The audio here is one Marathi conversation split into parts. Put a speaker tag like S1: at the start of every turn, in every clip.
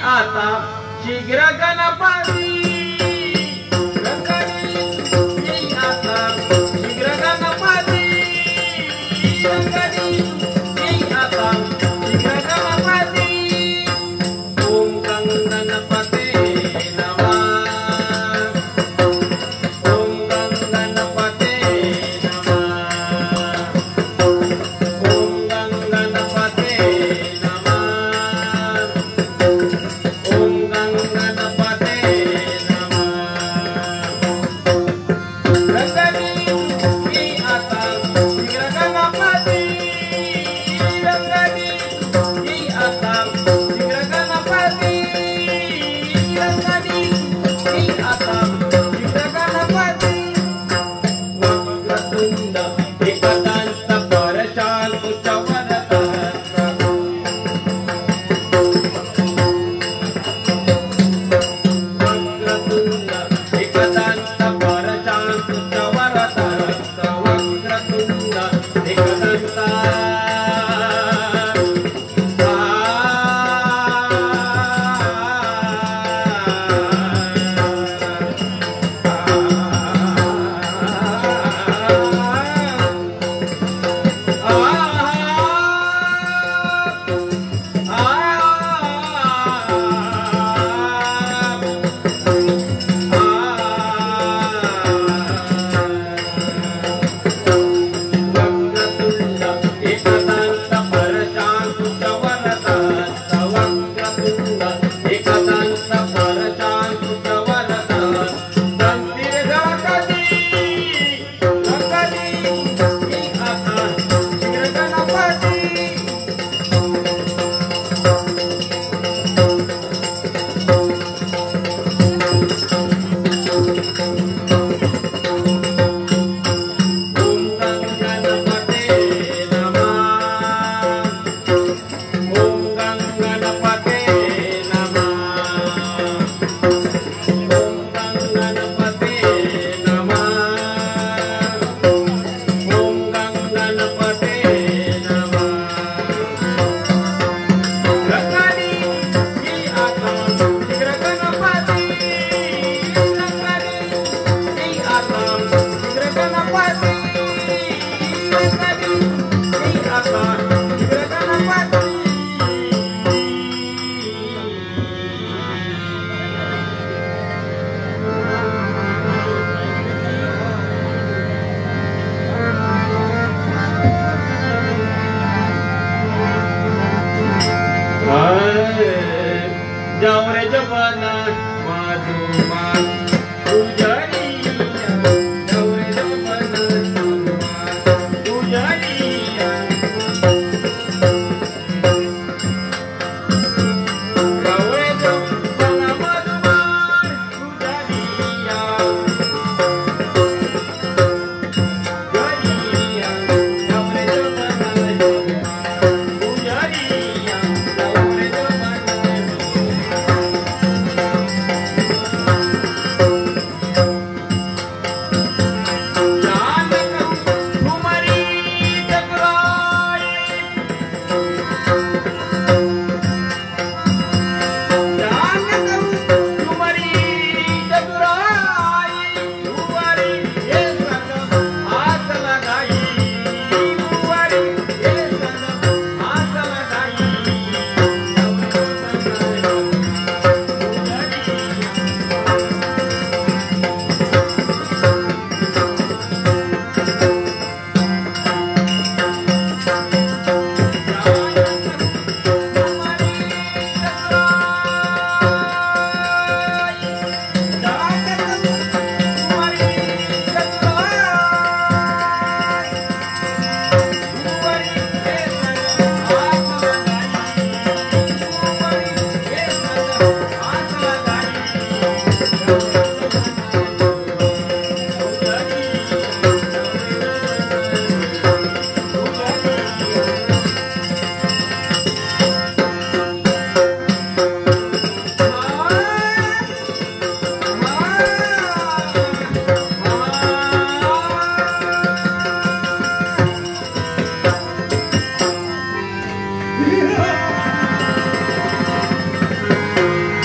S1: आता शीघ्र गणपती आता शीघ्र गणपती आता शीघ्र गणपती ओम गणपते नमः ओम गणपते नमः ओम गणपते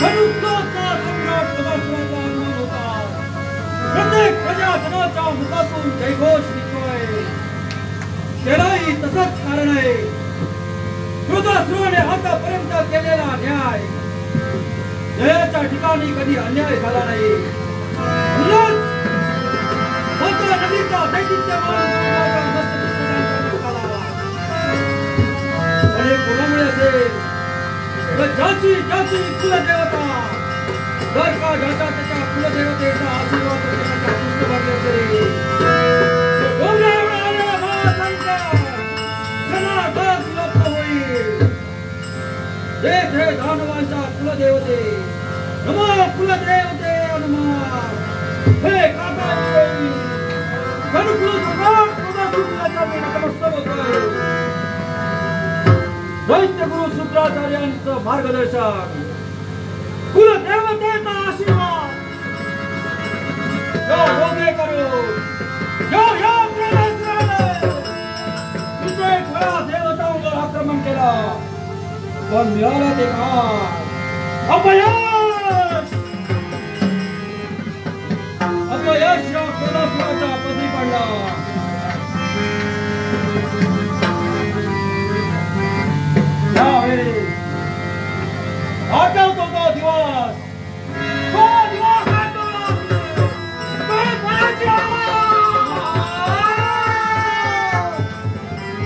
S2: धनुष्याचा सम्राट प्रजासुराचा हनुमान होता. प्रत्येक प्रजाजनाच्या मुखातून जयघोष निघतोय. त्यालाही तसंच कारण आहे. प्रजासुराने आतापर्यंत केलेला न्याय, न्यायाच्या ठिकाणी कधी अन्याय झाला नाही. नदीचा दैदित्यमान कोणामुळे असेल ज्याची कुलदेवता जर का ज्याच्या त्याच्या कुलदेवतेचा आशीर्वाद त्याच्या पृष्ठभागी असेल होईल. हे दानवांच्या कुलदेवते नमो कुलदेवते नमः. हे काका दैत्य गुरु शुक्राचार्यांचं मार्गदर्शन, कुलदेवतेचा आशीर्वाद करू. कित्येक वेळा देवतांवर आक्रमण केला पण मिळाला ते काय? अपयश. अपयश या कोल्हापुराच्या पदरी पडला. आठवतो तो दिवस. तो दिवस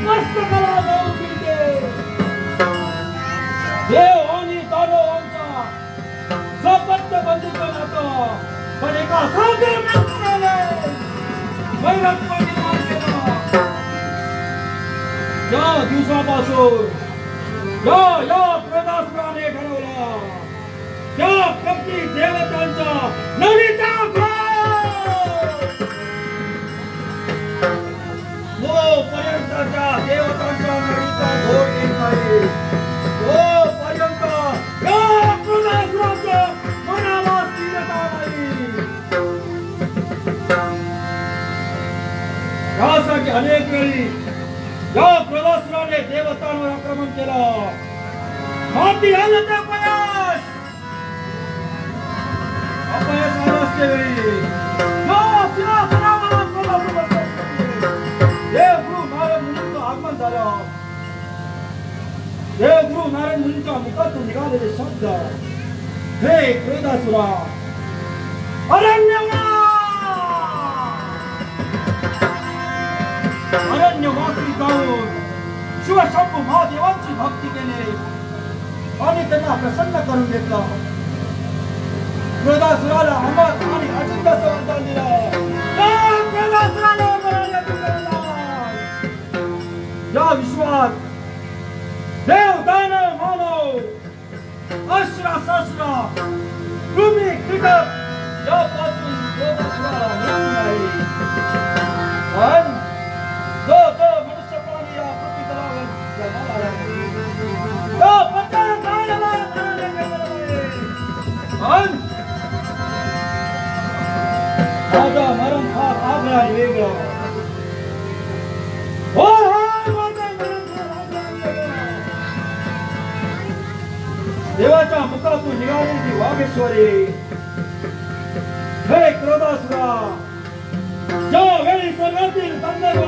S2: मस्त कला जाऊन फिरते. देव आणि दानवांचा सबंध बंधूचं नातं पण एका सागर वैरत्व निर्माण केला. या दिवसापासून या प्रजासुराने ठरवला त्या कपटी देवतांचा नदीचा पर्यंतच्या देवतांच्या नदीचा घोर येत नाही तोपर्यंत या प्रजासुराच्या मनाला स्थिरता नाही. यासाठी अनेक वेळी या प्रजासुराने देवतांवर आक्रमण केलं. माती आलं ते अपयश. अपयश आलं असते वेळी देवगुरु नारायण मुनींचं आगमन झालं. देवगुरु नारायण मुनींच्या मुखातून निघालेले शब्द, हे प्रजासुरा अरण्यवासी जाऊन शिवशंभू महादेवांची भक्ती केली आणि त्यांना प्रसन्न करून घेतलं. प्रजासुराला अमर आणि अजिंक्य वरदान दिलं. या विश्वात देव दानव मानव अश्रा शस्त्र कृमी कीटक यापासून प्रजासुराला मृत्यू नाही. पण जो मनुष्य प्राणी या पृथ्वीतलावर जन्माला आला तो प्रत्येक प्राण्याला मरणाने गेलेला आहे. पण माझा मरण हा आगळा आणि वेगळा. देवाच्या मुखातून निघालेली वागेश्वरी, हे क्रोधासुरा, ज्या वेळी स्वर्गातील गंधर्व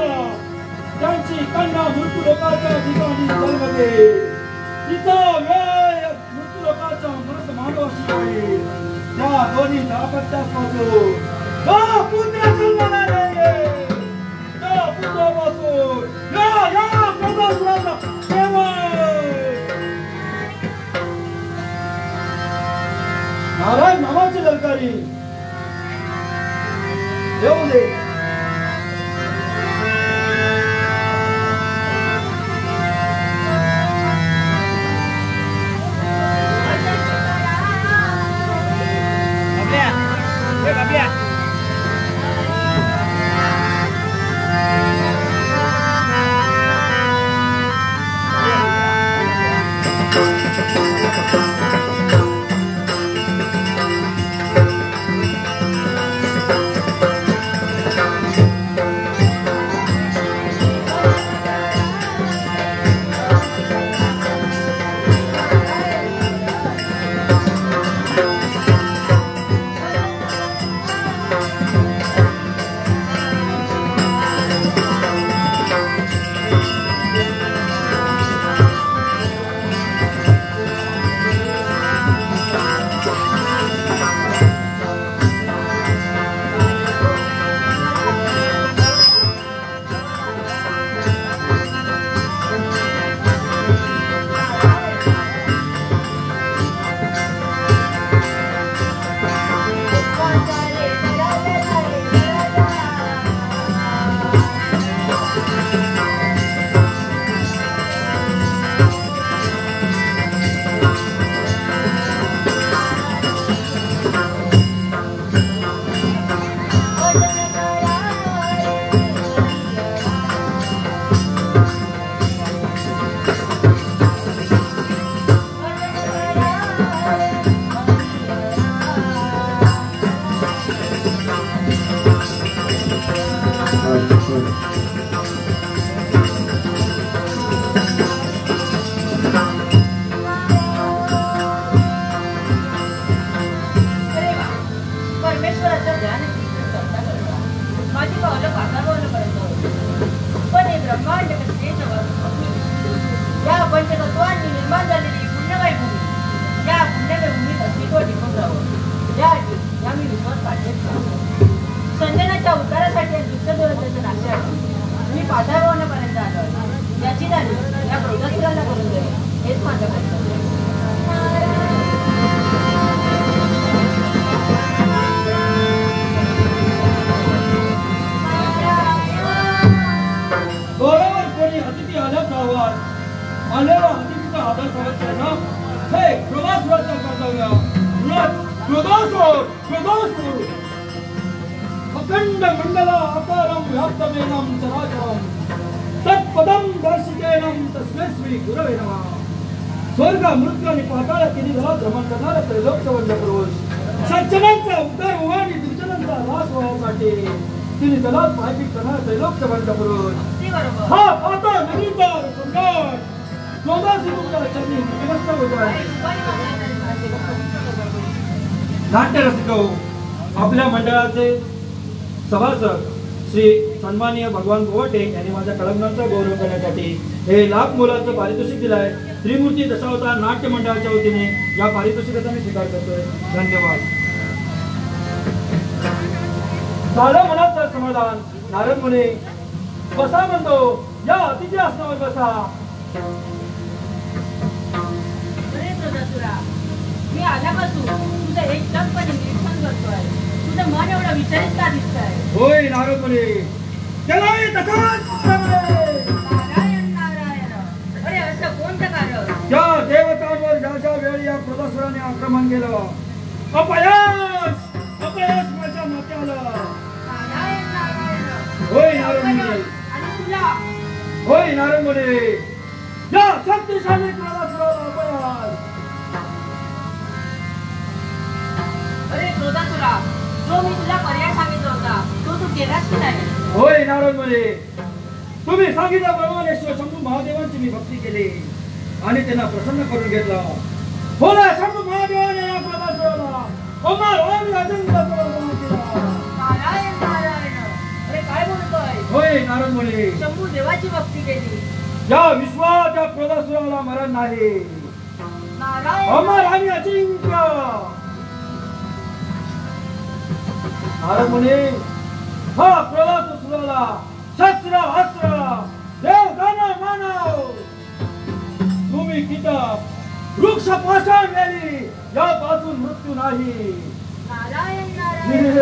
S2: त्यांची कन्या मृत्यू लोकाच्या ठिकाणी जन्मते तिचा वेळ मृत्यू लोकाच्या मृत मानवाशी होईल. त्या दोन्ही दाम्पत्यापासून पुत्र जन्माला येईल. त्या पुत्रापासून या क्रोधासुराचा नारायण नामाची ललकारी येऊ दे. क्रोधासुर अखंड मंडल आकारं व्याप्तमेनं चराचरं तत्पदं दर्शितेनं तस्मै श्री गुरवे नमः. स्वर्ग मृत्यू आणि पाताळ तिन्ही घरात भ्रमण करणारा त्रैलोक संबंध पुरुष सज्जनांचा उद्धार व्हावा आणि दुर्जनांचा नाश व्हावासाठी तिन्ही घरात पायपीट करणारा त्रैलोक संबंध पुरुष हा पाताळ नगरीचा सम्राट क्रोधासुराच्या चरणी नमस्कार होत आहे. नाट्य रसिक आपल्या मंडळाचे सभासद श्री सन्माननीय भगवान गोवटे यांनी माझ्या कलागुणांचा गौरव करण्यासाठी हे लाख मोलाचं पारितोषिक दिलं आहे. त्रिमूर्ती दशावतार नाट्य मंडळाच्या वतीने या पारितोषिकाचा मी स्वीकार करतोय. धन्यवाद. झालं मनाचं समाधान. नारद मुनी बसा म्हणतो, या अतिथी आसनावर बसा.
S3: मी आल्यापासून तुझं एकटकपणे निरीक्षण करतोय. तुझं मन एवढं विचलित का दिसतंय?
S2: होय नारद मुनी, त्यालाही तसाच
S3: नारायण नारायण. अरे असं कोणतं कारण?
S2: त्या देवतांवर ज्या वेळी या क्रोधासुराने आक्रमण केलं, अपयश माझ्या माथी आलं.
S3: नारायण नारायण.
S2: होय नारद मुनी,
S3: आणि तुला
S2: होय नारद मुनी, या शक्तिशाली क्रोधासुराला अपयश.
S3: अरे क्रोधासुरा, जो मी तुला पर्याय सांगितला होता तो तू केलास की नाही?
S2: होय नारद मुनी, तुम्ही सांगितल्याप्रमाणे शंभू महादेवांची मी भक्ती केली आणि त्यांना प्रसन्न करून घेतला. बोला शंभू महादेवाने या क्रोधासुराला अमर आणि अजंत पराक्रम केला.
S3: नारायण नारायण. अरे काय बोलतोय?
S2: होय नारद मुनी,
S3: शंभू देवाची भक्ती केली.
S2: या विश्वात या क्रोधासुराला मरण नाही.
S3: नारायण
S2: अमर आणि अजिंक्य. नारद मुनी, हा क्रोधासुराला शस्त्र अस्त्र देव दानव मानव तुम्ही किताब वृक्ष पाषाण वेली यापासून मृत्यू नाही.
S3: नारायण नारायण.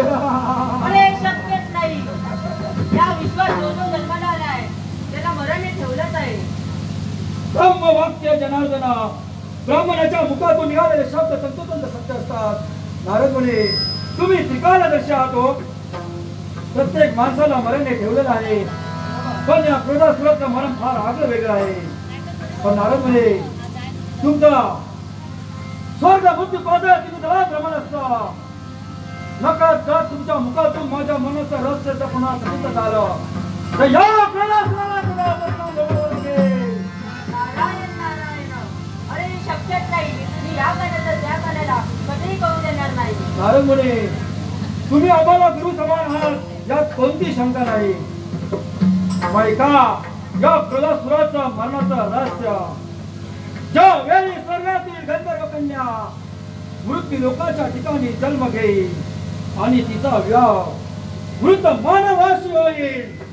S3: अरे शक्यच नाही. या विश्वात जो जो जन्माला आलाय त्याला मरण हे ठेवलंच आहे.
S2: ब्रह्मवाक्य जनार्दना, ब्राह्मणाच्या मुखातून निघालेले शब्द तंतोतंत सत्य असतात. नारद मुनी, तुम्ही त्रिकालदर्शी आहात हो. प्रत्येक माणसाला मरण हे ठेवलेलं आहे, पण या क्रोधासुराचं मरण फार आगळं वेगळं आहे. पण नारद मुनी, तुमचा स्वर्ग बुद्धी पादळ किती दळा प्रमाण असतं. नकळत तुमच्या मुखातून माझ्या मनाचं रहस्य पुन्हा प्रसिद्ध झालं तर या क्रोधासुराला तुला परिणाम भोगावा लागेल.
S3: नारायण नारायण. अरे शक्यच नाही. मी या गाण्याचं त्या गाण्याला कधीही कळू देणार नाही.
S2: नारद मुनी, तुम्ही आम्हाला गुरु समान आहात यात कोणती शंका नाही. ऐका, या क्रोधासुराचं मरणाचं रहस्य. ज्या वेळी स्वर्गातील गंधर्व कन्या मृत्यू लोकाच्या ठिकाणी जन्म घेईल आणि तिचा विवाह मृत मानवाशी होईल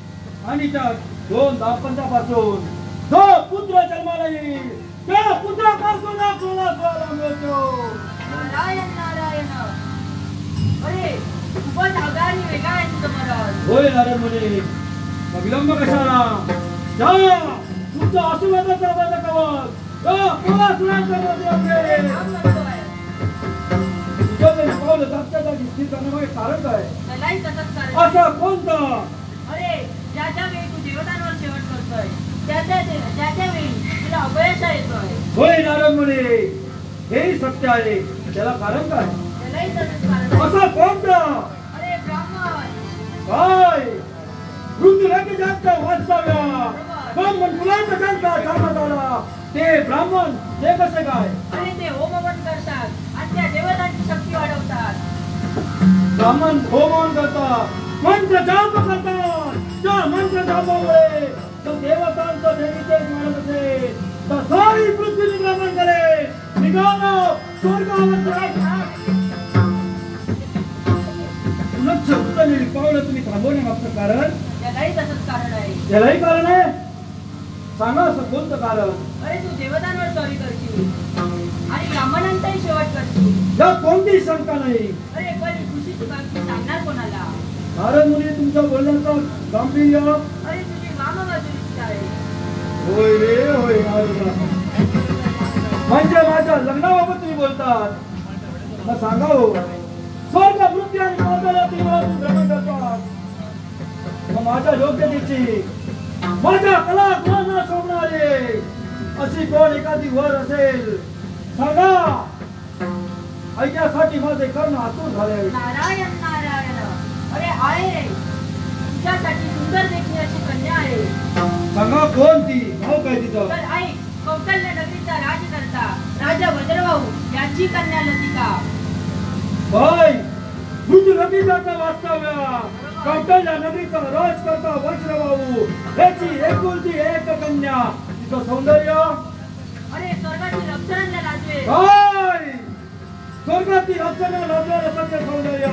S2: आणि त्या दोन दाम्पत्यापासून जो पुत्र जन्माला येईल त्या पुत्रापासून या क्रोधासुराला मिळतो.
S3: नारायण नारायण. अरे खूपच आगळा आणि वेगळा आहे तुझं मरण.
S2: होय नारद मुनी, मग विलंब कशाला? जा, तुमच्या आशीर्वादाचा माझा कवच क्रोधासुराच्या मध्ये असेल.
S3: काय म्हणतोय?
S2: तुझं ते पावलं जागच्या जागी स्थिर करण्यामागे कारण काय?
S3: त्यालाही तसंच कारण.
S2: असं कोणतं?
S3: अरे ज्या ज्या वेळी तू देवतांवर शेवट करतोय त्या वेळी तुला अपयश येतोय.
S2: होय नारद मुनी, हेही सत्य आहे. त्याला कारण काय?
S3: त्यालाही तसंच कारण.
S2: असं कोणतं?
S3: अरे ब्राह्मण.
S2: काय मृत्यूलाही ज्यांचा वास्तव्य ब्राह्मण मुलांचा ज्यांचा जन्म झाला ते ब्राह्मण ते कसे काय?
S3: अरे ते होमवन करतात आणि त्या देवतांची शक्ती वाढवतात.
S2: ब्राह्मण होमवन करतात, मंत्र जाप करतात. त्या मंत्र जापामुळे तो देवतांचं देवीचे म्हणत असेल तर सारी पृथ्वी निर्माण करे निघालो स्वर्गावर. उलट उत्तरेली पावलं तुम्ही थांबवण्यामागचं कारण?
S3: त्यालाही तसंच कारण आहे.
S2: त्यालाही कारण आहे. सांगा असं कोणतं कारण?
S3: अरे तू देवतांवर चोरी करशील आणि ब्राह्मणांचाही शेवट करशील
S2: यात कोणती शंका नाही.
S3: अरे पण खुशीची बातमी सांगणार कोणाला?
S2: नारद मुनी, तुमच्या बोलण्याचं गांभीर्य.
S3: अरे तुझी मामाबाजू इच्छा आहे.
S2: होय रे होय नारद. म्हणजे माझ्या लग्नाबाबत तुम्ही बोलतात. मग सांगा हो, स्वर्ग मृत्यू आणि पाताळात तीन भ्रमण करतात. मग माझ्या योग्यतेची, माझ्या कला गुणांना शोभणारे अशी कोण एखादी वर असेल सांगा. ऐक्यासाठी माझे कर्ण आतुर झाले.
S3: नारायण नारायण. अरे आहे रे, तुझ्यासाठी सुंदर देखणी अशी कन्या आहे.
S2: सांगा कोण ती, नाव काय तिचं?
S3: तर ऐक, कौशल्य नगरीचा राजकर्ता राजा वज्रभाऊ यांची कन्या लतिका.
S2: बाय मृत्यू नदीचा वास्तव्य कौशल्य नदीचा राजकर्ता वज्रभाऊ याची एकुलती एक कन्या. तिचं सौंदर्य
S3: अरे स्वर्गाची रक्षणाला लाजवे.
S2: बाय स्वर्गातील रक्षणा लाजणारं सत्य सौंदर्य.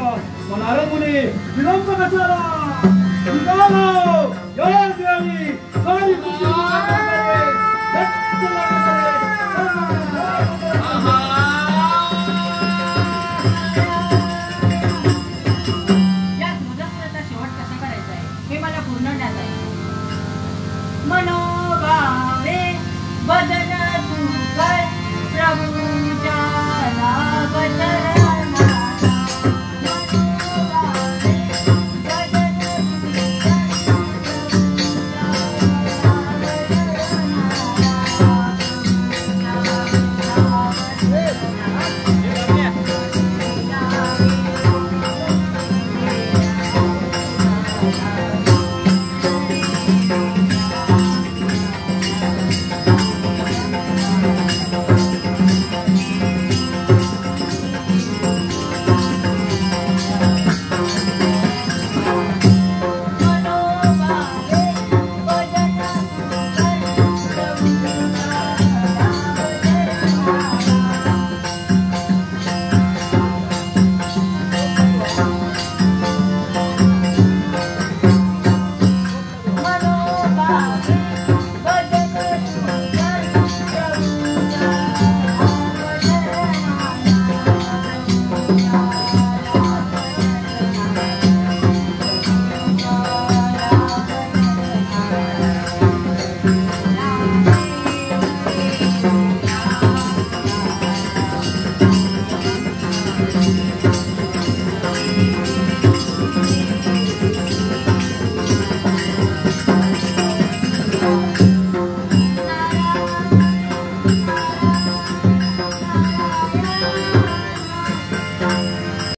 S2: नारद मुनी विलंब कशाला, निघालो योग्यानी सारी